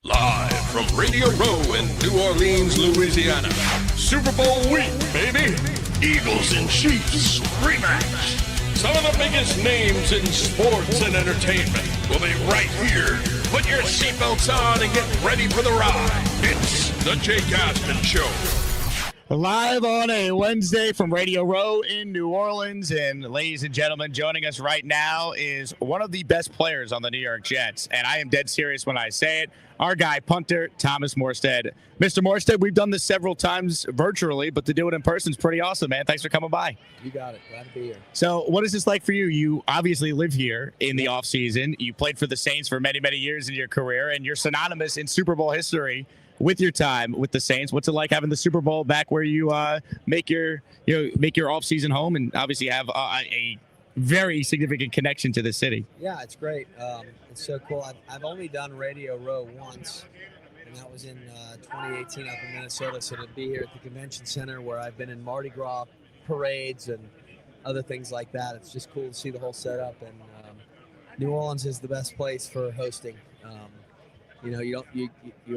Live from Radio Row in New Orleans, Louisiana. Super Bowl week, baby. Eagles and Chiefs rematch. Some of the biggest names in sports and entertainment will be right here. Put your seatbelts on and get ready for the ride. It's the Jake Asman Show. Live on a Wednesday from Radio Row in New Orleans. And ladies and gentlemen, joining us right now is one of the best players on the New York Jets. And I am dead serious when I say it. Our guy, punter, Thomas Morstead. Mr. Morstead, we've done this several times virtually, but to do it in person is pretty awesome, man. Thanks for coming by. You got it. Glad to be here. So what is this like for you? You obviously live here in the offseason. You played for the Saints for many, many years in your career, and you're synonymous in Super Bowl history with your time with the Saints. What's it like having the Super Bowl back where you make your off-season home and obviously have a very significant connection to the city? Yeah, it's great. It's so cool. I've only done Radio Row once, and that was in 2018 up in Minnesota. So to be here at the convention center where I've been in Mardi Gras parades and other things like that, it's just cool to see the whole setup. And New Orleans is the best place for hosting. You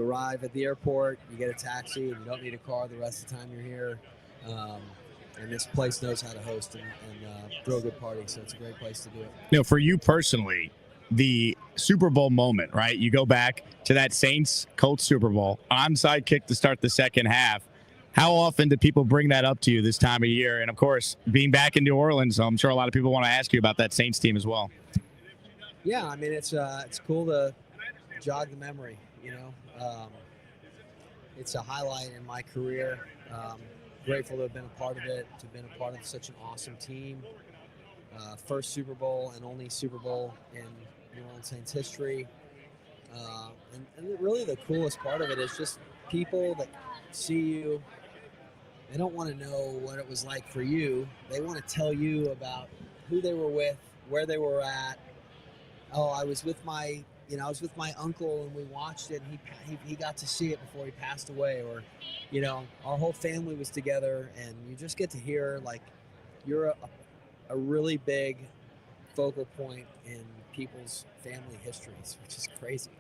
arrive at the airport, you get a taxi, and you don't need a car the rest of the time you're here. And this place knows how to host and throw a good party, so it's a great place to do it. You know, for you personally, the Super Bowl moment, right? You go back to that Saints-Colts Super Bowl, onside kick to start the second half. How often do people bring that up to you this time of year? And, of course, being back in New Orleans, I'm sure a lot of people want to ask you about that Saints team as well. Yeah, I mean, it's cool to jog the memory, you know. It's a highlight in my career. Grateful to have been a part of it, to have been a part of such an awesome team. First Super Bowl and only Super Bowl in New Orleans Saints history. And really the coolest part of it is just people that see you. They don't want to know what it was like for you. They want to tell you about who they were with, where they were at. Oh, I was with my uncle and we watched it, and he got to see it before he passed away. Or, you know, our whole family was together, and you just get to hear, like, you're a really big focal point in people's family histories, which is crazy.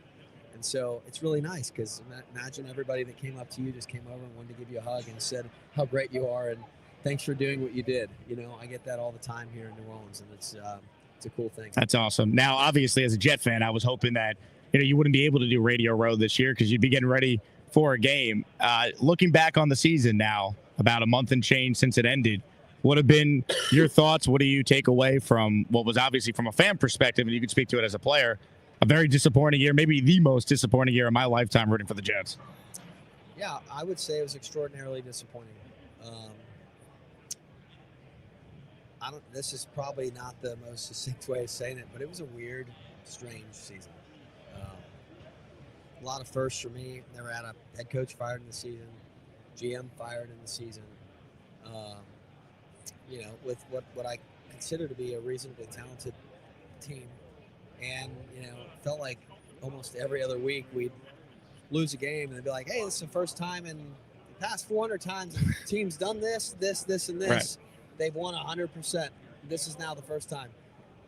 And so it's really nice because imagine everybody that came up to you just came over and wanted to give you a hug and said how great you are and thanks for doing what you did. You know, I get that all the time here in New Orleans, and it's a cool thing. That's awesome. Now, obviously, as a Jet fan, I was hoping that you wouldn't be able to do Radio Row this year because you'd be getting ready for a game. Looking back on the season now, about a month and change since it ended, what have been your thoughts? What do you take away from what was obviously from a fan perspective, and you could speak to it as a player, a very disappointing year, maybe the most disappointing year of my lifetime rooting for the Jets? Yeah, I would say it was extraordinarily disappointing. This is probably not the most succinct way of saying it, but it was a weird, strange season. A lot of firsts for me. Never had a head coach fired in the season, GM fired in the season. With what I consider to be a reasonably talented team. And, it felt like almost every other week we'd lose a game and they'd be like, hey, this is the first time in the past 400 times the team's done this, and this. Right. They've won 100%. This is now the first time.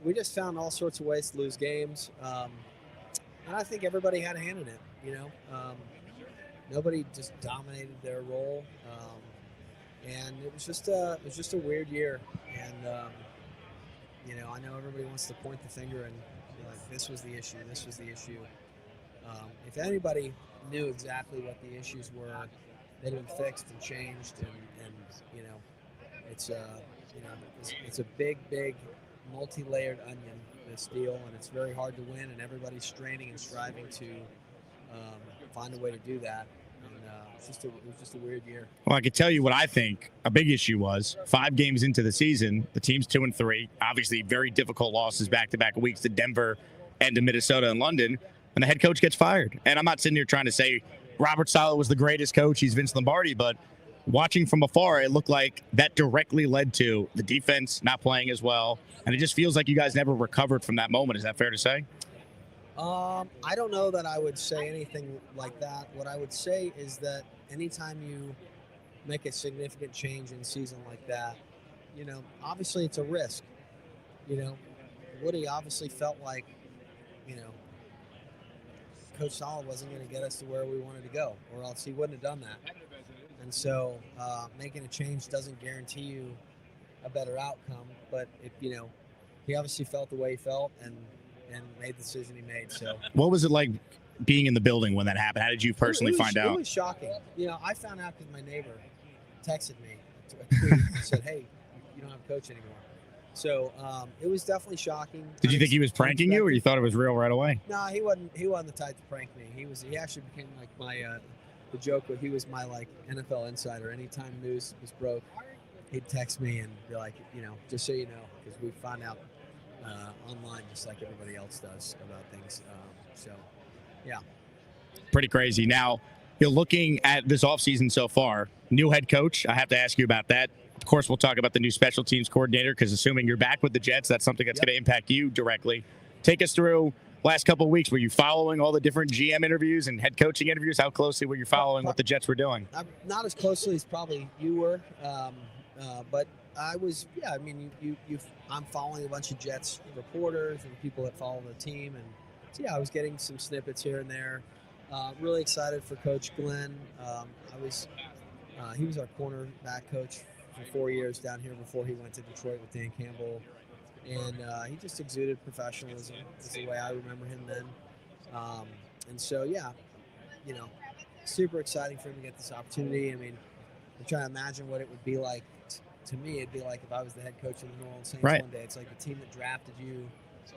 We just found all sorts of ways to lose games. And I think everybody had a hand in it, Nobody just dominated their role. And it was just a weird year. And, I know everybody wants to point the finger and be like, this was the issue. If anybody knew exactly what the issues were, they'd have been fixed and changed. And it's a big, multi-layered onion, this deal, and it's very hard to win, and everybody's straining and striving to find a way to do that. And it was just a weird year. Well, I can tell you what I think a big issue was. 5 games into the season, the team's 2-3. Obviously, very difficult losses back-to-back weeks to Denver and to Minnesota and London, and the head coach gets fired. And I'm not sitting here trying to say Robert Saleh was the greatest coach. He's Vince Lombardi, but watching from afar, it looked like that directly led to the defense not playing as well. And it just feels like you guys never recovered from that moment. Is that fair to say? I don't know that I would say anything like that. What I would say is that anytime you make a significant change in season like that, obviously it's a risk. Woody obviously felt like, Coach Solid wasn't going to get us to where we wanted to go, or else he wouldn't have done that. And so making a change doesn't guarantee you a better outcome, but if he obviously felt the way he felt and made the decision he made. So what was it like being in the building when that happened? How did you personally find out? It was shocking. I found out because my neighbor texted me a tweet and said, "Hey, you don't have a coach anymore." So it was definitely shocking. Did you think he was pranking you, or you thought it was real right away? No, he wasn't. He wasn't the type to prank me. He actually became like my the joke. He was my NFL insider. Anytime news was broke, he'd text me and be like, just so you know, because we find out online just like everybody else does about things. So, yeah. Pretty crazy. Now, you're looking at this offseason so far. New head coach. I have to ask you about that. Of course, we'll talk about the new special teams coordinator because assuming you're back with the Jets, that's something that's going to impact you directly. Take us through last couple of weeks. Were you following all the different GM interviews and head coaching interviews? How closely were you following what the Jets were doing? Not as closely as probably you were, but I was. Yeah, I mean, I'm following a bunch of Jets reporters and people that follow the team, and so, yeah, I was getting some snippets here and there. Really excited for Coach Glenn. He was our cornerback coach for 4 years down here before he went to Detroit with Dan Campbell, and he just exuded professionalism. Is the way I remember him then. And so, yeah, super exciting for him to get this opportunity. I mean, I'm trying to imagine what it would be like. To me, it'd be like if I was the head coach of the New Orleans Saints one day. It's like the team that drafted you,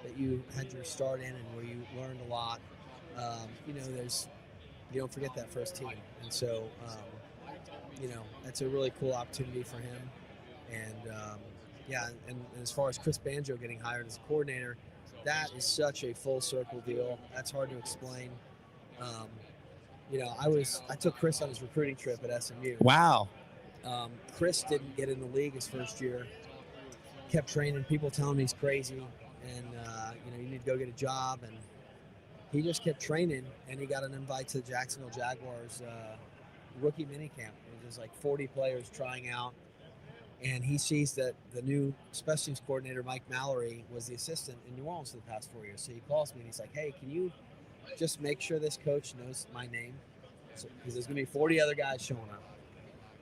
that you had your start in, and where you learned a lot. You don't forget that first team, and so that's a really cool opportunity for him. And and as far as Chris Banjo getting hired as a coordinator, that is such a full circle deal. That's hard to explain. I took Chris on his recruiting trip at SMU. Wow. Chris didn't get in the league his first year. Kept training. People telling me he's crazy, and you need to go get a job. And he just kept training, and he got an invite to the Jacksonville Jaguars rookie minicamp. There's like 40 players trying out, and he sees that the new special teams coordinator Mike Mallory was the assistant in New Orleans for the past 4 years. So he calls me and he's like, "Hey, can you just make sure this coach knows my name? Because there's going to be 40 other guys showing up."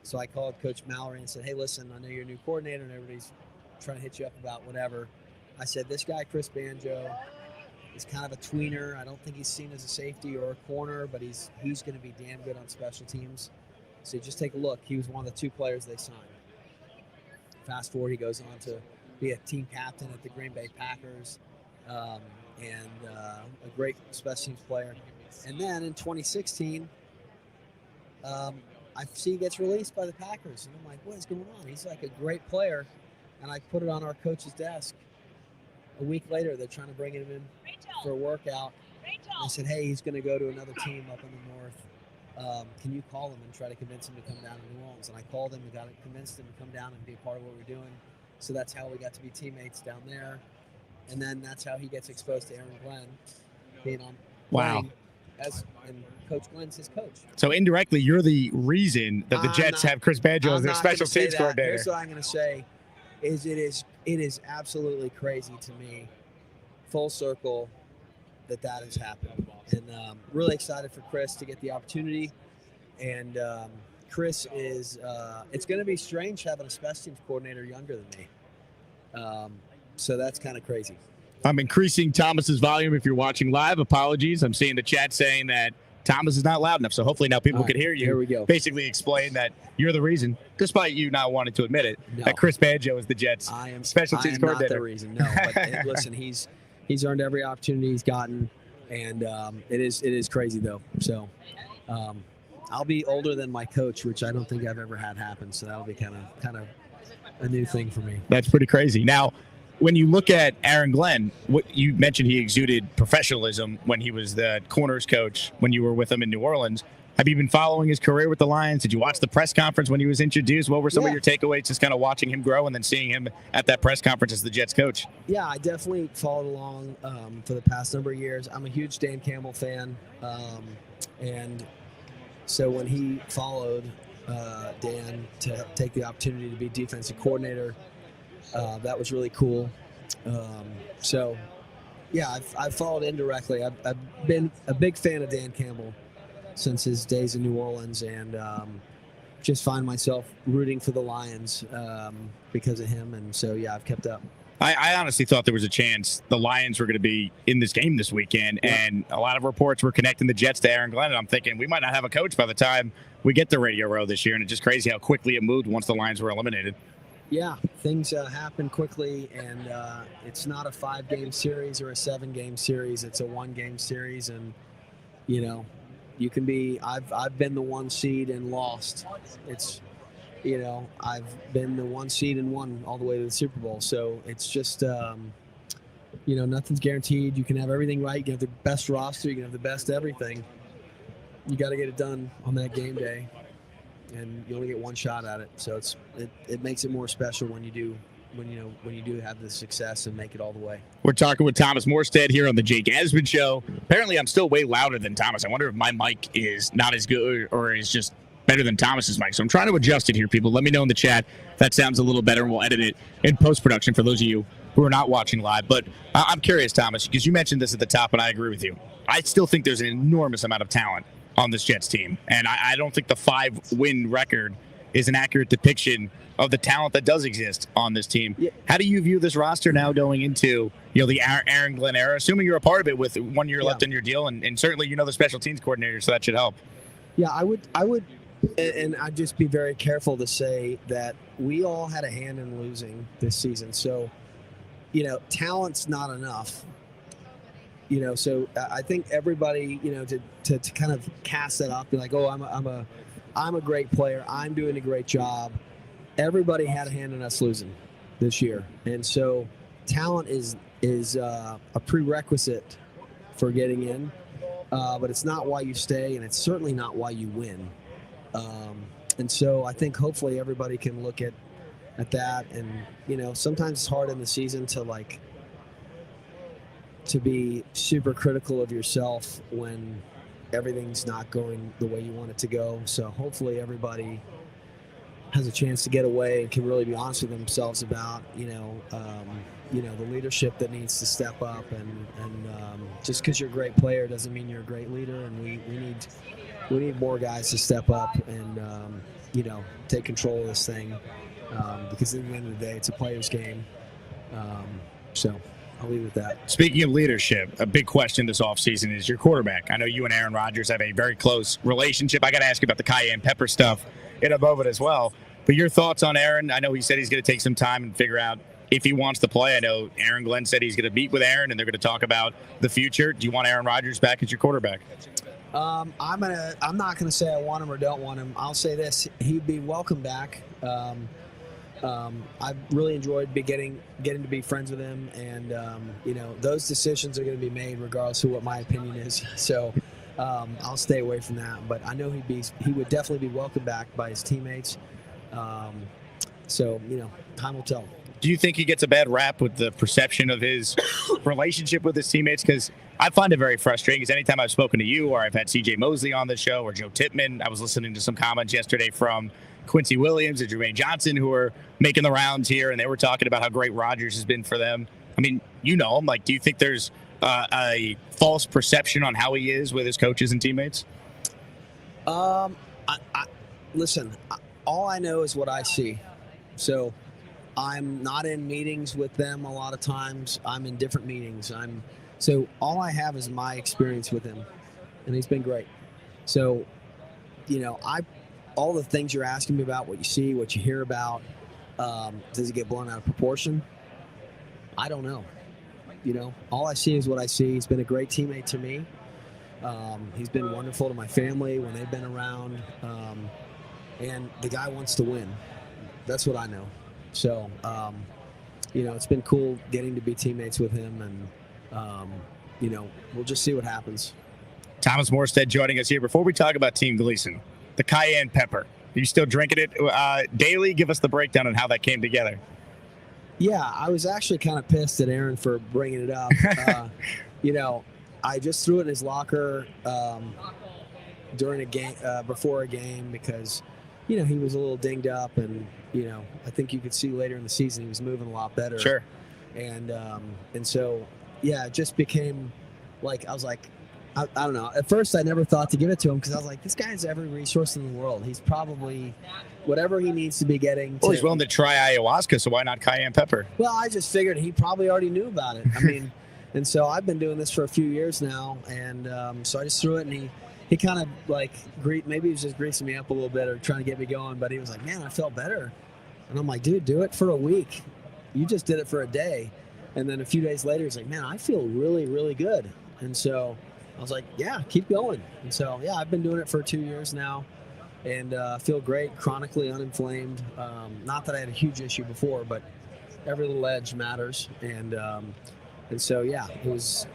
So I called Coach Mallory and said, "Hey, listen, I know you're a new coordinator and everybody's trying to hit you up about whatever." I said, "This guy, Chris Banjo, is kind of a tweener. I don't think he's seen as a safety or a corner, but he's going to be damn good on special teams. So just take a look." He was one of the 2 players they signed. Fast forward, he goes on to be a team captain at the Green Bay Packers and a great special teams player. And then in 2016, I see he gets released by the Packers, and I'm like, "What is going on?" He's like a great player, and I put it on our coach's desk. A week later, they're trying to bring him in for a workout. I said, "Hey, he's going to go to another team up in the north. Can you call him and try to convince him to come down to New Orleans?" And I called him and convinced him to come down and be a part of what we're doing. So that's how we got to be teammates down there. And then that's how he gets exposed to Aaron Glenn being on. Wow. And Coach Glenn's his coach. So indirectly, you're the reason that the Jets have Chris Banjo as their special teams coordinator. Here's what I'm going to say: is it is absolutely crazy to me, full circle, that has happened, and really excited for Chris to get the opportunity. And Chris is. It's going to be strange having a special teams coordinator younger than me. So that's kind of crazy. I'm increasing Thomas's volume if you're watching live. Apologies. I'm seeing the chat saying that Thomas is not loud enough. So hopefully now people can hear you. Here we go. Basically explain that you're the reason, despite you not wanting to admit it, that Chris Banjo is the Jets' special teams coordinator. Not the reason. No, but listen, he's earned every opportunity he's gotten, and it is crazy though. So I'll be older than my coach, which I don't think I've ever had happen. So that'll be kind of a new thing for me. That's pretty crazy. Now, when you look at Aaron Glenn, what you mentioned, he exuded professionalism when he was the corners coach when you were with him in New Orleans. Have you been following his career with the Lions? Did you watch the press conference when he was introduced? What were some of your takeaways, just kind of watching him grow and then seeing him at that press conference as the Jets coach? Yeah, I definitely followed along for the past number of years. I'm a huge Dan Campbell fan. And so when he followed Dan to take the opportunity to be defensive coordinator, that was really cool. So Yeah, I've followed indirectly. I've been a big fan of Dan Campbell since his days in New Orleans, and just find myself rooting for the Lions because of him. And so, yeah, I've kept up. I honestly thought there was a chance the Lions were going to be in this game this weekend, and a lot of reports were connecting the Jets to Aaron Glenn, and I'm thinking we might not have a coach by the time we get to Radio Row this year, and it's just crazy how quickly it moved once the Lions were eliminated. Yeah, things happen quickly, and it's not a 5-game series or a 7-game series. It's a 1-game series, and, you know, you can be – I've been the 1 seed and lost. It's – you know, I've been the 1 seed and won all the way to the Super Bowl. So it's just, you know, nothing's guaranteed. You can have everything right. You can have the best roster. You can have the best everything. You got to get it done on that game day, and you only get 1 shot at it. So it makes it more special when you do have the success and make it all the way. We're talking with Thomas Morstead here on the Jake Asman Show. Apparently, I'm still way louder than Thomas. I wonder if my mic is not as good or is just better than Thomas's mic. So I'm trying to adjust it here, people. Let me know in the chat if that sounds a little better, and we'll edit it in post-production for those of you who are not watching live. But I'm curious, Thomas, because you mentioned this at the top, and I agree with you. I still think there's an enormous amount of talent on this Jets team, and I don't think the 5-win record is an accurate depiction of the talent that does exist on this team. Yeah. How do you view this roster now going into the Aaron Glenn era, assuming you're a part of it with 1 year left in your deal, and certainly the special teams coordinator, so that should help. Yeah, I would. And I'd just be very careful to say that we all had a hand in losing this season. So, talent's not enough. So I think everybody, to kind of cast that up, be like, oh, I'm a great player. I'm doing a great job. Everybody had a hand in us losing this year. And so talent is a prerequisite for getting in, but it's not why you stay, and it's certainly not why you win. And so I think hopefully everybody can look at that, and sometimes it's hard in the season to be super critical of yourself when everything's not going the way you want it to go. So hopefully everybody has a chance to get away and can really be honest with themselves about the leadership that needs to step up, and just because you're a great player doesn't mean you're a great leader, and we need more guys to step up and take control of this thing, because at the end of the day, it's a player's game. So I'll leave it at that. Speaking of leadership, a big question this offseason is your quarterback. I know you and Aaron Rodgers have a very close relationship. I got to ask you about the Cayenne pepper stuff in a moment as well. But your thoughts on Aaron? I know he said he's going to take some time and figure out if he wants to play. I know Aaron Glenn said he's going to meet with Aaron and they're going to talk about the future. Do you want Aaron Rodgers back as your quarterback? I'm not gonna say I want him or don't want him. I'll say this: he'd be welcome back. I've really enjoyed getting to be friends with him, and those decisions are going to be made regardless of what my opinion is. So I'll stay away from that. But I know he would definitely be welcomed back by his teammates. So time will tell. Do you think he gets a bad rap with the perception of his relationship with his teammates? Because I find it very frustrating, because anytime I've spoken to you or I've had C.J. Mosley on the show or Joe Tippmann, I was listening to some comments yesterday from Quincy Williams and Jermaine Johnson, who are making the rounds here, and they were talking about how great Rodgers has been for them. I mean, him. Like, do you think there's a false perception on how he is with his coaches and teammates? Listen, all I know is what I see. So I'm not in meetings with them a lot of times. I'm in different meetings. So all I have is my experience with him, and he's been great. So, all the things you're asking me about, what you see, what you hear about, does it get blown out of proportion? I don't know. All I see is what I see. He's been a great teammate to me. He's been wonderful to my family when they've been around. And the guy wants to win. That's what I know. So, it's been cool getting to be teammates with him, and, we'll just see what happens. Thomas Morstead joining us here. Before we talk about Team Gleason, the Cayenne pepper, are you still drinking it daily? Give us the breakdown on how that came together. Yeah, I was actually kind of pissed at Aaron for bringing it up. I just threw it in his locker during a game, before a game, because he was a little dinged up, and I think you could see later in the season he was moving a lot better. Sure. And so yeah, it just became like, I was like, I don't know. At first, I never thought to give it to him because I was like, this guy has every resource in the world. He's probably whatever he needs to be getting. Well, he's willing to try ayahuasca, so why not cayenne pepper? Well, I just figured he probably already knew about it. I mean, and so I've been doing this for a few years now, and so I just threw it, and he kind of like maybe he was just greasing me up a little bit or trying to get me going, but he was like, man, I felt better. And I'm like, dude, do it for a week. You just did it for a day. And then a few days later, he's like, man, I feel really, really good. And so I was like, yeah, keep going. And so, yeah, I've been doing it for 2 years now and feel great, chronically uninflamed. Not that I had a huge issue before, but every little edge matters. And so, yeah, it was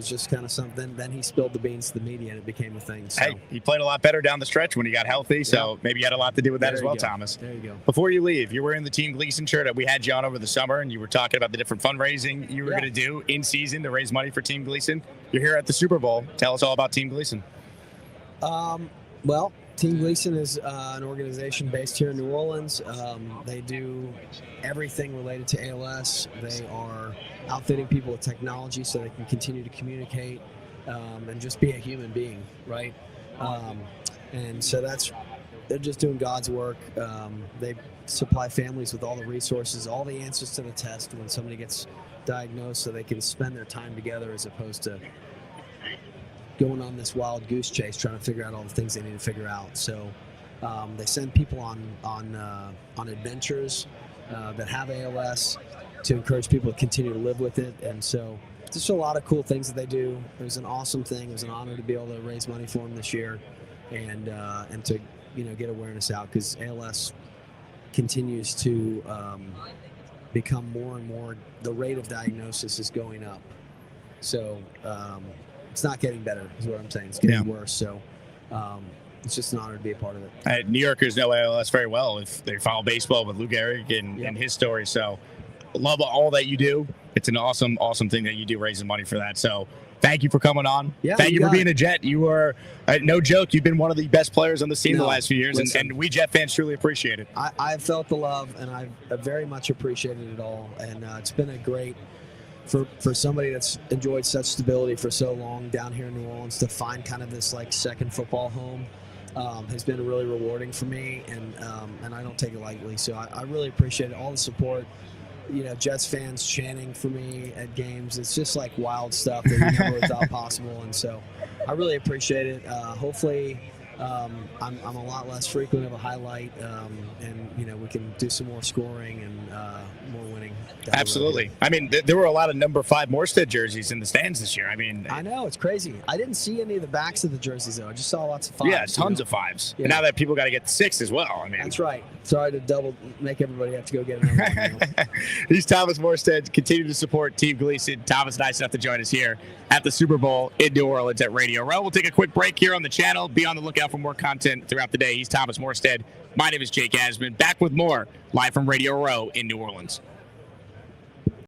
just kind of something. Then he spilled the beans to the media, and it became a thing. So. Hey, he played a lot better down the stretch when he got healthy, so maybe you had a lot to do with that as well, Thomas. There you go. Before you leave, you're wearing the Team Gleason shirt. We had you on over the summer, and you were talking about the different fundraising you were going to do in season to raise money for Team Gleason. You're here at the Super Bowl. Tell us all about Team Gleason. Well, Team Gleason is an organization based here in New Orleans. They do everything related to ALS. They are outfitting people with technology so they can continue to communicate and just be a human being, right? And so they're just doing God's work. They supply families with all the resources, all the answers to the test when somebody gets diagnosed, so they can spend their time together as opposed to going on this wild goose chase trying to figure out all the things they need to figure out. So they send people on adventures that have ALS to encourage people to continue to live with it. And so just a lot of cool things that they do. It was an awesome thing. It was an honor to be able to raise money for them this year and to get awareness out, because ALS continues to become more and more, the rate of diagnosis is going up. So it's not getting better is what I'm saying. It's getting worse. So it's just an honor to be a part of it. New Yorkers know ALS very well if they follow baseball with Lou Gehrig and his story. So love all that you do. It's an awesome, awesome thing that you do, raising money for that. So thank you for coming on. Yeah, thank you for being a Jet. You are, no joke, you've been one of the best players on the scene the last few years, and we Jet fans truly appreciate it. I've felt the love, and I've very much appreciated it all. And it's been a great, for somebody that's enjoyed such stability for so long down here in New Orleans, to find kind of this like second football home has been really rewarding for me, and I don't take it lightly. So I really appreciate it. All the support. Jets fans chanting for me at games. It's just like wild stuff that you never thought possible. And so I really appreciate it. Hopefully I'm a lot less frequent of a highlight, and we can do some more scoring and more winning. Absolutely. I mean, there were a lot of number 5 Morstead jerseys in the stands this year. I mean, I know, it's crazy. I didn't see any of the backs of the jerseys though. I just saw lots of 5s. Yeah, tons of 5s. Yeah. And now that people got to get 6 as well. I mean, that's right. Sorry to make everybody have to go get another one. He's Thomas Morstead. Continue to support Team Gleason. Thomas, nice enough to join us here at the Super Bowl in New Orleans at Radio Row. We'll take a quick break here on the channel. Be on the lookout for more content throughout the day. He's Thomas Morstead. My name is Jake Asman. Back with more live from Radio Row in New Orleans.